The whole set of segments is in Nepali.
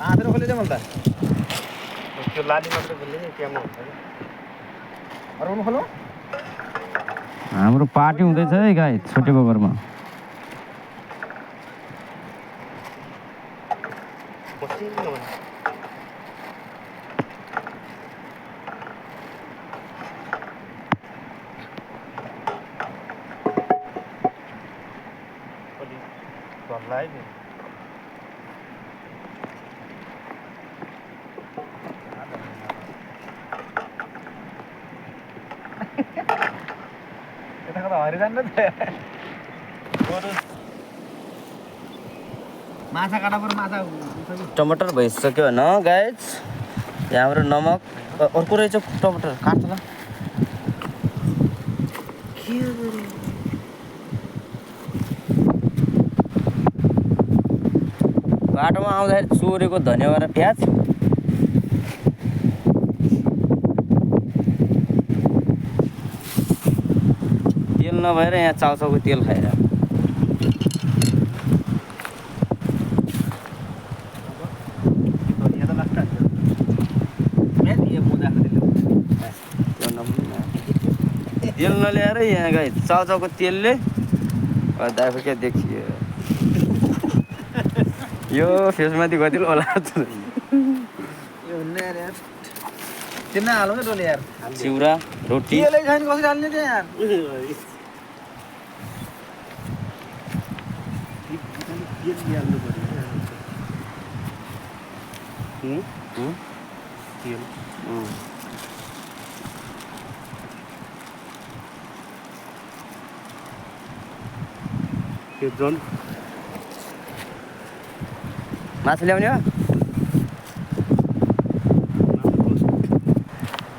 हातले खोले चाहिँ मलाई त्यो लाली मात्र खोल्ने नि क्याममा हुन्छ नि अरू खोलो हाम्रो पार्टी हुँदैछ है गाई छोटेको घरमा मसिनो अलि झल्ला है नि यताको त हरि जान्न त माछा काटा पर माछा टमाटर भइसक्यो होइन गाइज यहाँ हाम्रो नमक अर्को रहेछ टमाटर काट्छ ल बाटोमा आउँदाखेरि चोरेको धनियाँ र प्याज तेल नभएर यहाँ चाउचाउको तेल खाएर तेल नल्याएर यहाँ गए चाउचाउको तेलले दाइको क्या देखियो यो फेसमाथि कति होला तिमीलाई हालौँ न डोले यार चिउरा रोटी तेलै छैन कसरी हाल्ने चाहिँ यार त्यो झन् माछा ल्याउने हो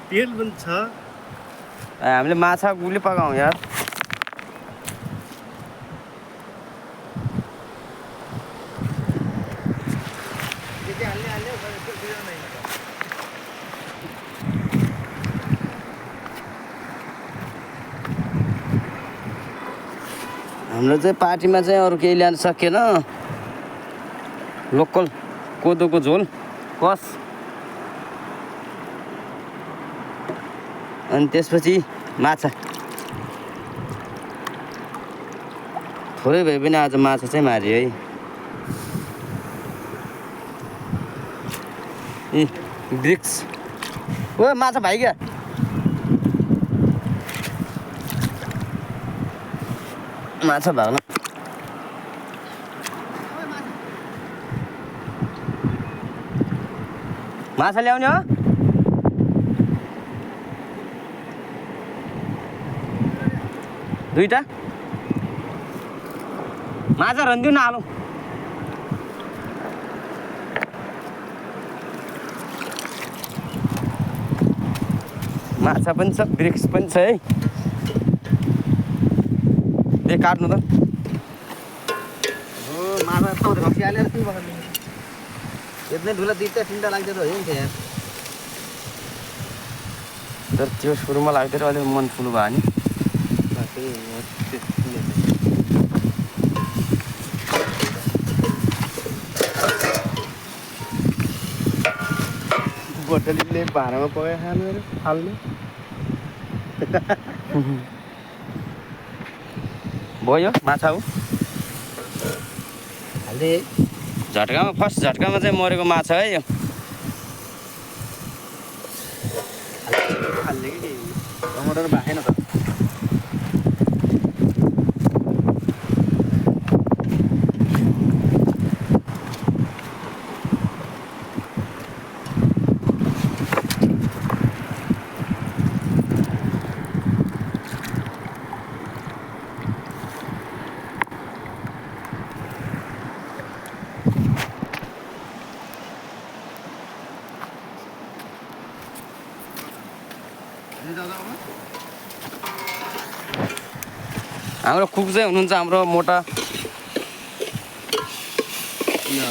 तेल पनि छ हामीले माछा गुली पकाउँ यार हाम्रो चाहिँ पार्टीमा चाहिँ अरू केही ल्याउन सकिएन लोकल कोदोको झोल कस अनि त्यसपछि माछा थोरै भए पनि आज माछा चाहिँ मार्यो है ए ब्रिक्स ओ माछा भाइ क्या माछा भाग्न माछा ल्याउने हो दुईटा माछा रन्दिउ न हालौँ माछा पनि छ ब्रिक्स पनि छ है ए काट्नु त हो माछा त खसी हालेर के पकाउने यत्नै ढुला दुईटा तिनटा लाग्छ त हो नि त यार तर त्यो सुरुमा लाग्दैन अलिक मन ठुलो भयो नि बोतलीले भाँडामा पकाएर खानु अरे फाल्नु भयो माछा हो हाल्दे झट्कामा फर्स्ट झट्कामा चाहिँ मरेको माछा है यो फाल्ने कि टमाटर भाएन त हाम्रो कुक चाहिँ हुनुहुन्छ हाम्रो मोटा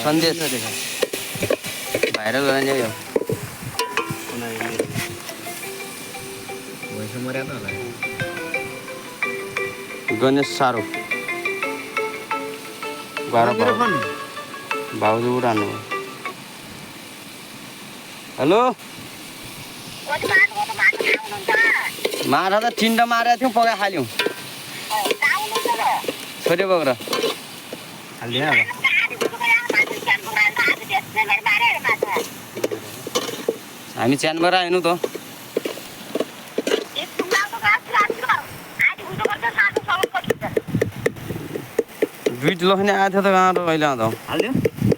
सन्देश भाइरल गर्ने यो भैँस मर्या त होला गणेश सारो बाह्र मेरो भाउ फोन भाउजू उठाउनु हेलो माछा त टिन्डा मारेको थियौँ पकाइ खाल्यौँ छोटे बोक्रा हालिदिएन अब हामी च्यानबाट आएनौँ त दुई किलो खाने आएको थियो त कहाँ र अहिले आउँदा हालिदियो